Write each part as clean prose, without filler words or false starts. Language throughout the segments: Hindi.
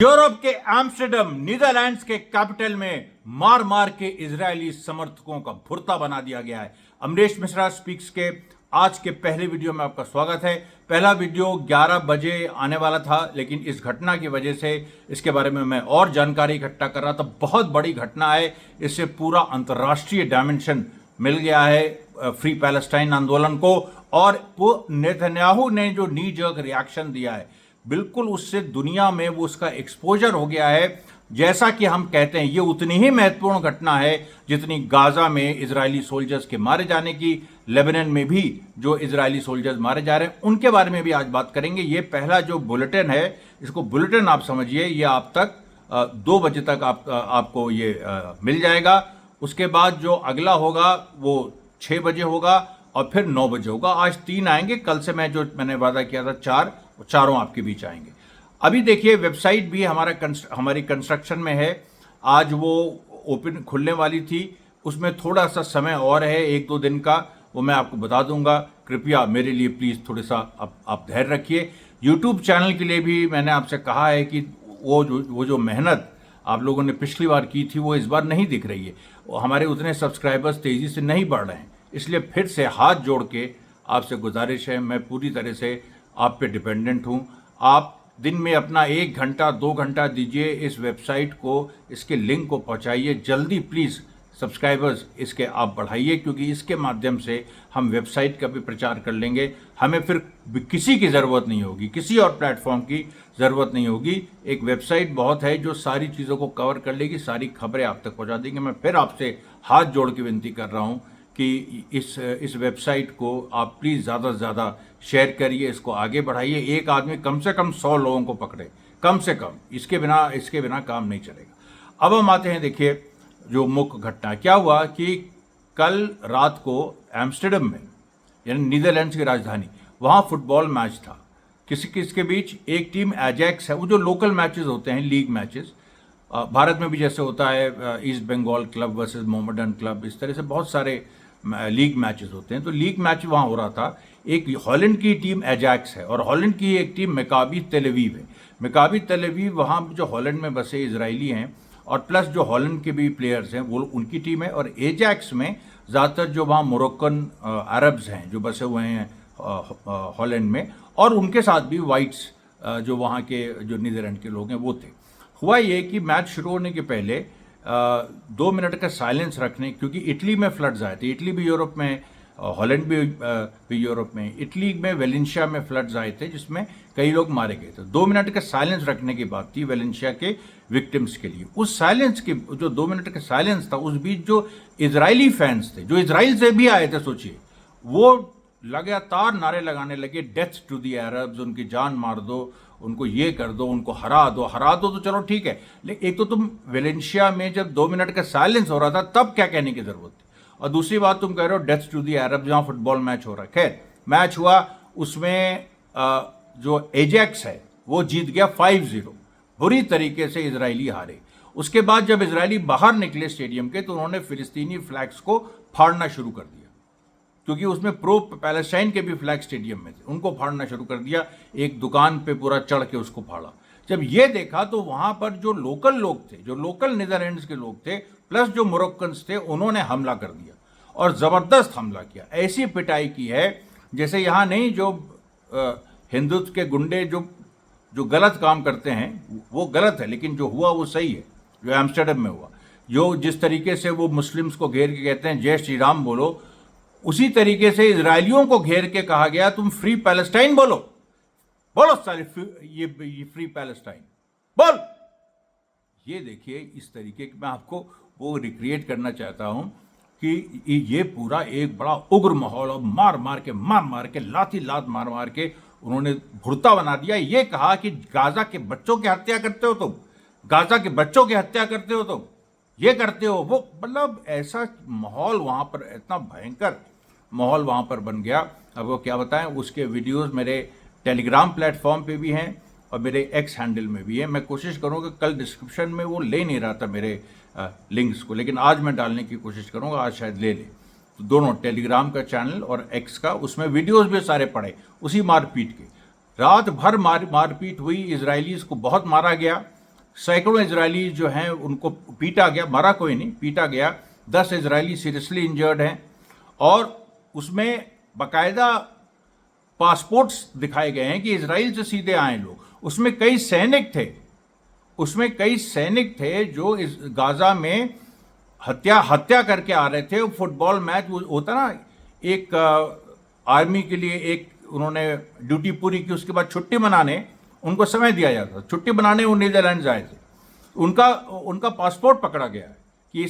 यूरोप के एम्स्टर्डम नीदरलैंड्स के कैपिटल में मार मार के इजरायली समर्थकों का भुर्ता बना दिया गया है। अमरीश मिश्रा स्पीक्स के आज के पहले वीडियो में आपका स्वागत है। पहला वीडियो 11 बजे आने वाला था, लेकिन इस घटना की वजह से इसके बारे में मैं और जानकारी इकट्ठा कर रहा था। बहुत बड़ी घटना है, इससे पूरा अंतर्राष्ट्रीय डायमेंशन मिल गया है फ्री पैलेस्टाइन आंदोलन को। और वो नेतन्याहू ने जो नी जर्क रिएक्शन दिया है, बिल्कुल उससे दुनिया में वो उसका एक्सपोजर हो गया है। जैसा कि हम कहते हैं, ये उतनी ही महत्वपूर्ण घटना है जितनी गाजा में इजरायली सोल्जर्स के मारे जाने की, लेबनान में भी जो इजरायली सोल्जर्स मारे जा रहे हैं उनके बारे में भी आज बात करेंगे। ये पहला जो बुलेटिन है, इसको बुलेटिन आप समझिए, ये आप तक 2 बजे तक आपको ये मिल जाएगा। उसके बाद जो अगला होगा वो 6 बजे होगा और फिर 9 बजे होगा। आज 3 आएंगे, कल से मैंने वादा किया था 4, चारों आपके बीच आएंगे। अभी देखिए, वेबसाइट भी हमारी कंस्ट्रक्शन में है। आज वो ओपन खुलने वाली थी, उसमें थोड़ा सा समय और है, 1-2 दिन का, वो मैं आपको बता दूंगा। कृपया मेरे लिए प्लीज़ थोड़ा सा आप धैर्य रखिए। यूट्यूब चैनल के लिए भी मैंने आपसे कहा है कि वो जो मेहनत आप लोगों ने पिछली बार की थी वो इस बार नहीं दिख रही है। हमारे उतने सब्सक्राइबर्स तेज़ी से नहीं बढ़ रहे हैं, इसलिए फिर से हाथ जोड़ के आपसे गुजारिश है, मैं पूरी तरह से आप पे डिपेंडेंट हूँ। आप दिन में अपना 1 घंटा 2 घंटा दीजिए इस वेबसाइट को, इसके लिंक को पहुँचाइए जल्दी प्लीज़। सब्सक्राइबर्स इसके आप बढ़ाइए, क्योंकि इसके माध्यम से हम वेबसाइट का भी प्रचार कर लेंगे। हमें फिर किसी की ज़रूरत नहीं होगी, किसी और प्लेटफॉर्म की ज़रूरत नहीं होगी। एक वेबसाइट बहुत है जो सारी चीज़ों को कवर कर लेगी, सारी खबरें आप तक पहुँचा देंगे। मैं फिर आपसे हाथ जोड़ के विनती कर रहा हूँ कि इस वेबसाइट को आप प्लीज़ ज़्यादा से ज़्यादा शेयर करिए, इसको आगे बढ़ाइए। एक आदमी कम से कम 100 लोगों को पकड़े, कम से कम। इसके बिना काम नहीं चलेगा। अब हम आते हैं, देखिए जो मुख्य घटना क्या हुआ कि कल रात को एम्स्टर्डम में, यानी नीदरलैंड्स की राजधानी, वहाँ फुटबॉल मैच था। किसके बीच? एक टीम एजैक्स है, वो जो लोकल मैचेस होते हैं, लीग मैचेस, भारत में भी जैसे होता है east Bengal club versus Mohammedan club, इस तरह से बहुत सारे लीग मैचेस होते हैं। तो लीग मैच वहाँ हो रहा था। एक हॉलैंड की टीम एजैक्स है और हॉलैंड की एक टीम मकाबी तेल अवीव है। मकाबी तेल अवीव, वहाँ जो हॉलैंड में बसे इजरायली हैं और प्लस जो हॉलैंड के भी प्लेयर्स हैं, वो उनकी टीम है। और एजैक्स में ज़्यादातर जो वहाँ मोरक्कन अरब्स हैं जो बसे हुए हैं हॉलैंड में, और उनके साथ भी वाइट्स जो वहाँ के जो नीदरलैंड के लोग हैं वो थे। हुआ ये कि मैच शुरू होने के पहले 2 मिनट का साइलेंस रखने, क्योंकि इटली में फ्लड्स आए थे। इटली भी यूरोप में, हॉलैंड भी यूरोप में। इटली में वेलेंशिया में फ्लड्स आए थे जिसमें कई लोग मारे गए थे। 2 मिनट का साइलेंस रखने की बात थी वेलेंशिया के विक्टिम्स के लिए। उस साइलेंस के जो 2 मिनट का साइलेंस था, उस बीच जो इजरायली फैंस थे, जो इजराइल से भी आए थे, सोचिए, वो लगातार नारे लगाने लगे, डेथ टू दी अरब्स, उनकी जान मार दो, उनको ये कर दो, उनको हरा दो तो चलो ठीक है। लेकिन एक तो तुम वेलेंशिया में जब 2 मिनट का साइलेंस हो रहा था तब क्या कहने की जरूरत थी, और दूसरी बात तुम कह रहे हो डेथ टू दी अरब, जहां फुटबॉल मैच हो रहा है। खैर, मैच हुआ, उसमें जो एजैक्स है वो जीत गया 5-0। बुरी तरीके से इजरायली हारे। उसके बाद जब इजरायली बाहर निकले स्टेडियम के, तो उन्होंने फिलिस्तीनी फ्लैग्स को फाड़ना शुरू कर दिया, क्योंकि उसमें प्रो पैलेस्टाइन के भी फ्लैग स्टेडियम में थे, उनको फाड़ना शुरू कर दिया। एक दुकान पे पूरा चढ़ के उसको फाड़ा। जब ये देखा तो वहां पर जो लोकल लोग थे, जो लोकल नीदरलैंड्स के लोग थे, प्लस जो मोरक्कन्स थे, उन्होंने हमला कर दिया और जबरदस्त हमला किया। ऐसी पिटाई की है जैसे यहाँ नहीं, जो हिंदुत्व के गुंडे जो गलत काम करते हैं वो गलत है, लेकिन जो हुआ वो सही है। जो एम्स्टर्डम में हुआ, जो जिस तरीके से वो मुस्लिम्स को घेर के कहते हैं जय श्री राम बोलो, उसी तरीके से इजरायलियों को घेर के कहा गया तुम फ्री पैलेस्टाइन बोलो सारे, ये फ्री पैलेस्टाइन बोल। ये देखिए, इस तरीके की मैं आपको वो रिक्रिएट करना चाहता हूं कि ये पूरा एक बड़ा उग्र माहौल, और मार मार के लात मार के उन्होंने भुर्ता बना दिया। ये कहा कि गाजा के बच्चों की हत्या करते हो तुम, गाजा के बच्चों की हत्या करते हो तुम, ये करते हो वो। मतलब ऐसा माहौल वहाँ पर, इतना भयंकर माहौल वहाँ पर बन गया। अब वो क्या बताएं, उसके वीडियोस मेरे टेलीग्राम प्लेटफॉर्म पे भी हैं और मेरे एक्स हैंडल में भी है। मैं कोशिश करूँगा, कल डिस्क्रिप्शन में वो ले नहीं रहा था मेरे लिंक्स को, लेकिन आज मैं डालने की कोशिश करूँगा, आज शायद ले तो दोनों टेलीग्राम का चैनल और एक्स का, उसमें वीडियोस भी सारे पड़े उसी मारपीट के। रात भर मारपीट हुई, इजरायलीज को बहुत मारा गया। सैकड़ों इजरायली जो हैं उनको पीटा गया, मारा कोई नहीं, पीटा गया। 10 इजरायली सीरियसली इंजर्ड हैं और उसमें बाकायदा पासपोर्ट्स दिखाए गए हैं कि इजराइल से सीधे आए लोग। उसमें कई सैनिक थे जो इस गाजा में हत्या करके आ रहे थे। वो फुटबॉल मैच होता ना, एक आर्मी के लिए एक उन्होंने ड्यूटी पूरी की, उसके बाद छुट्टी मनाने उनको समय दिया जाता, छुट्टी मनाने वो नीदरलैंड आए थे। उनका पासपोर्ट पकड़ा गया है कि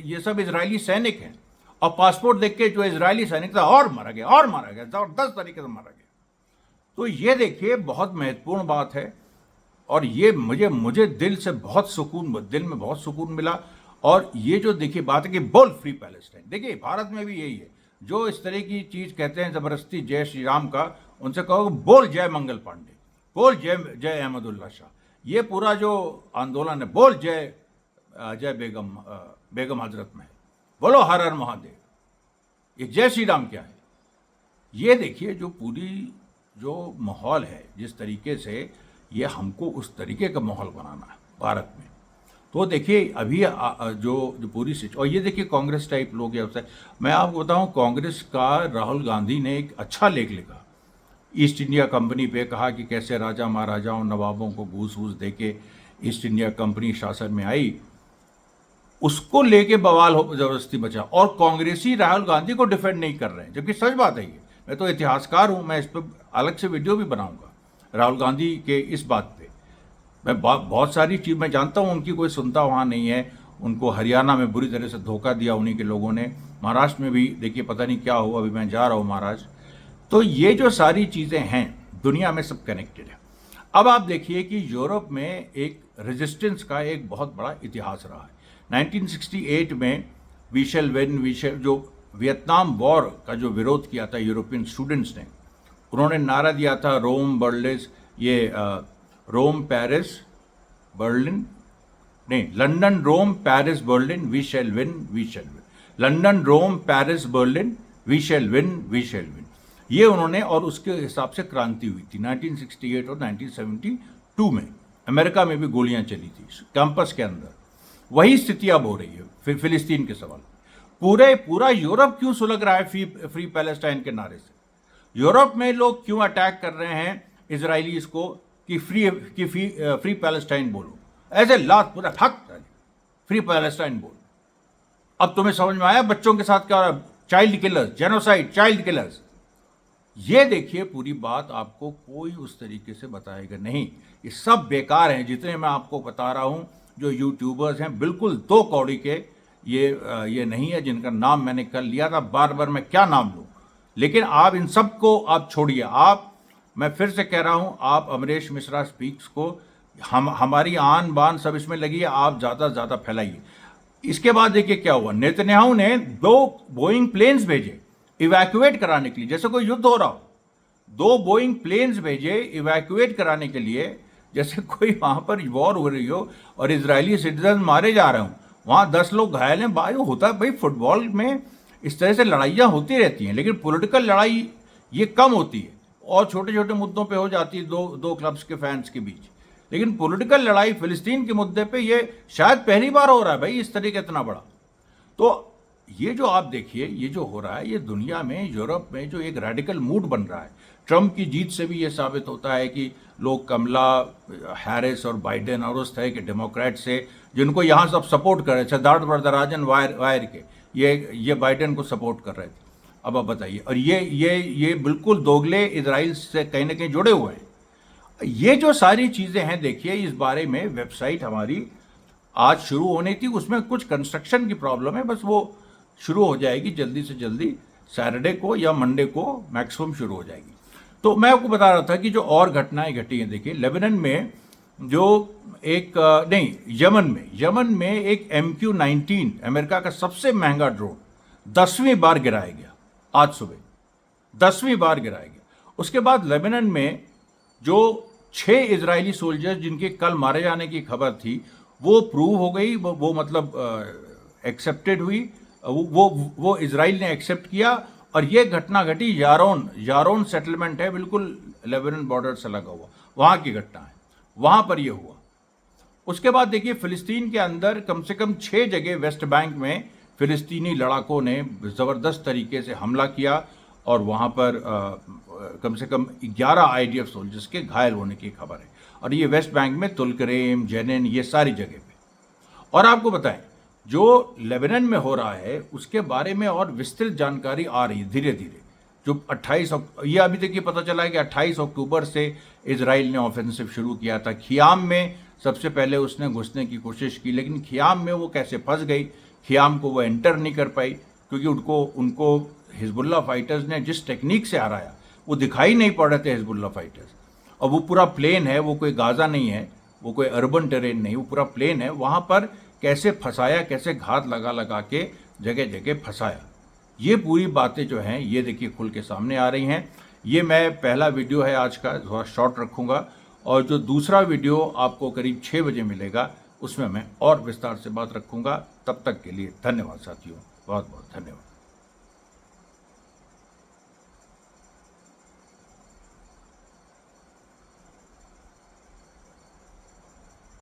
ये सब इजरायली सैनिक हैं, और पासपोर्ट देख के जो इजरायली सैनिक था और मारा गया, जबरदस्त तरीके से मारा गया। तो ये देखिए बहुत महत्वपूर्ण बात है, और ये मुझे दिल में बहुत सुकून मिला। और ये जो देखिए बात है कि बोल फ्री पैलेस्टाइन, देखिए भारत में भी यही है, जो इस तरह की चीज कहते हैं जबरदस्ती जय श्री राम का, उनसे कहो बोल जय मंगल पांडे, बोल जय अहमदुल्ला शाह। ये पूरा जो आंदोलन है, बोल जय बेगम हजरत महल, बोलो हर हर महादेव। ये जय श्री राम क्या है? ये देखिए जो माहौल है, जिस तरीके से ये हमको उस तरीके का माहौल बनाना है भारत में। तो देखिए अभी जो पूरी और ये देखिए कांग्रेस टाइप लोग हैं। मैं आपको बताऊं, कांग्रेस का राहुल गांधी ने एक अच्छा लेख लिखा ईस्ट इंडिया कंपनी पे, कहा कि कैसे राजा महाराजाओं नवाबों को घूस दे के ईस्ट इंडिया कंपनी शासन में आई, उसको लेके बवाल हो जबरदस्ती बचा, और कांग्रेसी राहुल गांधी को डिफेंड नहीं कर रहे हैं, जबकि सच बात है ये। मैं तो इतिहासकार हूं, मैं इस पर अलग से वीडियो भी बनाऊंगा राहुल गांधी के इस बात पे। मैं बहुत सारी चीज़ मैं जानता हूं, उनकी कोई सुनता वहां नहीं है। उनको हरियाणा में बुरी तरह से धोखा दिया उन्हीं के लोगों ने, महाराष्ट्र में भी देखिए पता नहीं क्या हुआ, अभी मैं जा रहा हूँ महाराष्ट्र। तो ये जो सारी चीज़ें हैं दुनिया में सब कनेक्टेड है। अब आप देखिए कि यूरोप में एक रेजिस्टेंस का एक बहुत बड़ा इतिहास रहा है। 1968 में जो वियतनाम वॉर का जो विरोध किया था यूरोपियन स्टूडेंट्स ने, उन्होंने नारा दिया था London Rome Paris Berlin we shall win, London Rome Paris Berlin we shall win. ये उन्होंने, और उसके हिसाब से क्रांति हुई थी 1968 और 1972 में। अमेरिका में भी गोलियां चली थी कैंपस के अंदर। वही स्थिति अब हो रही है फिलिस्तीन के सवाल। पूरा यूरोप क्यों सुलग रहा है फ्री पैलेस्टाइन के नारे से? यूरोप में लोग क्यों अटैक कर रहे हैं इजरायलीज को कि फ्री पैलेस्टाइन बोलो, ऐसे लात पूरा फक फ्री पैलेस्टाइन बोल। अब तुम्हें समझ में आया बच्चों के साथ क्या हो रहा है? Child killers, genocide, child killers. ये देखिए पूरी बात आपको कोई उस तरीके से बताएगा नहीं, ये सब बेकार हैं जितने मैं आपको बता रहा हूं। जो यूट्यूबर्स हैं बिल्कुल दो कौड़ी के, ये नहीं है जिनका नाम मैंने कल लिया था, बार बार मैं क्या नाम लूं। लेकिन आप इन सब को आप छोड़िए। मैं फिर से कह रहा हूं, आप अमरीश मिश्रा स्पीक्स को, हमारी आन बान सब इसमें लगी है, आप ज़्यादा से ज़्यादा फैलाइए। इसके बाद देखिए क्या हुआ, नेतन्याहू ने 2 बोइंग प्लेन्स भेजे इवैक्यूएट कराने के लिए, जैसे कोई युद्ध हो रहा हो। 2 बोइंग प्लेन्स भेजे इवैक्यूएट कराने के लिए, जैसे कोई वहां पर वॉर हो रही हो और इजरायली सिटीजन मारे जा रहे हो, वहां 10 लोग घायल हैं। भाई होता है भाई, फुटबॉल में इस तरह से लड़ाइयाँ होती रहती हैं, लेकिन पॉलिटिकल लड़ाई ये कम होती है और छोटे छोटे मुद्दों पे हो जाती है दो क्लब्स के फैंस के बीच। लेकिन पॉलिटिकल लड़ाई फिलिस्तीन के मुद्दे पे ये शायद पहली बार हो रहा है भाई, इस तरीके इतना बड़ा। तो ये जो आप देखिए, ये जो हो रहा है, ये दुनिया में, यूरोप में जो एक रेडिकल मूड बन रहा है। ट्रंप की जीत से भी ये साबित होता है कि लोग कमला हैरिस और बाइडेन और उस तरह के डेमोक्रेट से, जिनको यहाँ सब सपोर्ट कर रहे थे, सिद्धार्थ वरदराजन वायर के, ये बाइडेन को सपोर्ट कर रहे थे। अब आप बताइए, और ये बिल्कुल दोगले इजराइल से कहीं ना कहीं जुड़े हुए हैं। ये जो सारी चीज़ें हैं, देखिए इस बारे में वेबसाइट हमारी आज शुरू होनी थी, उसमें कुछ कंस्ट्रक्शन की प्रॉब्लम है, बस वो शुरू हो जाएगी जल्दी से जल्दी, सैटरडे को या मंडे को मैक्सिमम शुरू हो जाएगी। तो मैं आपको बता रहा था कि जो और घटनाएं घटी हैं, देखिए लेबनान में जो यमन में एक MQ-19 अमेरिका का सबसे महंगा ड्रोन 10वीं बार गिराया गया, आज सुबह 10वीं बार गिराया गया। उसके बाद लेबनान में जो 6 इजरायली सोल्जर्स जिनके कल मारे जाने की खबर थी, वो प्रूव हो गई, वो मतलब एक्सेप्टेड हुई, वो इजराइल ने एक्सेप्ट किया। और ये घटना घटी यारोन सेटलमेंट है, बिल्कुल लेबनान बॉर्डर से लगा हुआ, वहां की घटना है, वहां पर ये हुआ। उसके बाद देखिए फिलिस्तीन के अंदर कम से कम 6 जगह वेस्ट बैंक में फिलिस्तीनी लड़ाकों ने ज़बरदस्त तरीके से हमला किया और वहाँ पर कम से कम 11 IDF सोल्जर्स के घायल होने की खबर है। और ये वेस्ट बैंक में तुलकरेम, जेनिन, ये सारी जगह पे। और आपको बताएं, जो लेबनान में हो रहा है उसके बारे में और विस्तृत जानकारी आ रही है धीरे धीरे। जो 28 ये अभी तक ये पता चला है कि 28 अक्टूबर से इजराइल ने ऑफेंसिव शुरू किया था। खियाम में सबसे पहले उसने घुसने की कोशिश की, लेकिन खियाम में वो कैसे फंस गई, खियाम को वो एंटर नहीं कर पाई, क्योंकि उनको हिजबुल्लाह फाइटर्स ने जिस टेक्निक से हराया वो दिखाई नहीं पड़ रहे थे हिजबुल्लाह फाइटर्स। और वो पूरा प्लेन है, वो कोई गाजा नहीं है, वो कोई अर्बन टेरेन नहीं, वो पूरा प्लेन है। वहाँ पर कैसे फंसाया, कैसे घात लगा लगा के जगह जगह फंसाया, ये पूरी बातें जो हैं ये देखिए खुल के सामने आ रही हैं। ये मैं पहला वीडियो है आज का, थोड़ा शॉर्ट रखूँगा, और जो दूसरा वीडियो आपको करीब 6 बजे मिलेगा उसमें मैं और विस्तार से बात रखूँगा। तब तक के लिए धन्यवाद साथियों, बहुत बहुत धन्यवाद।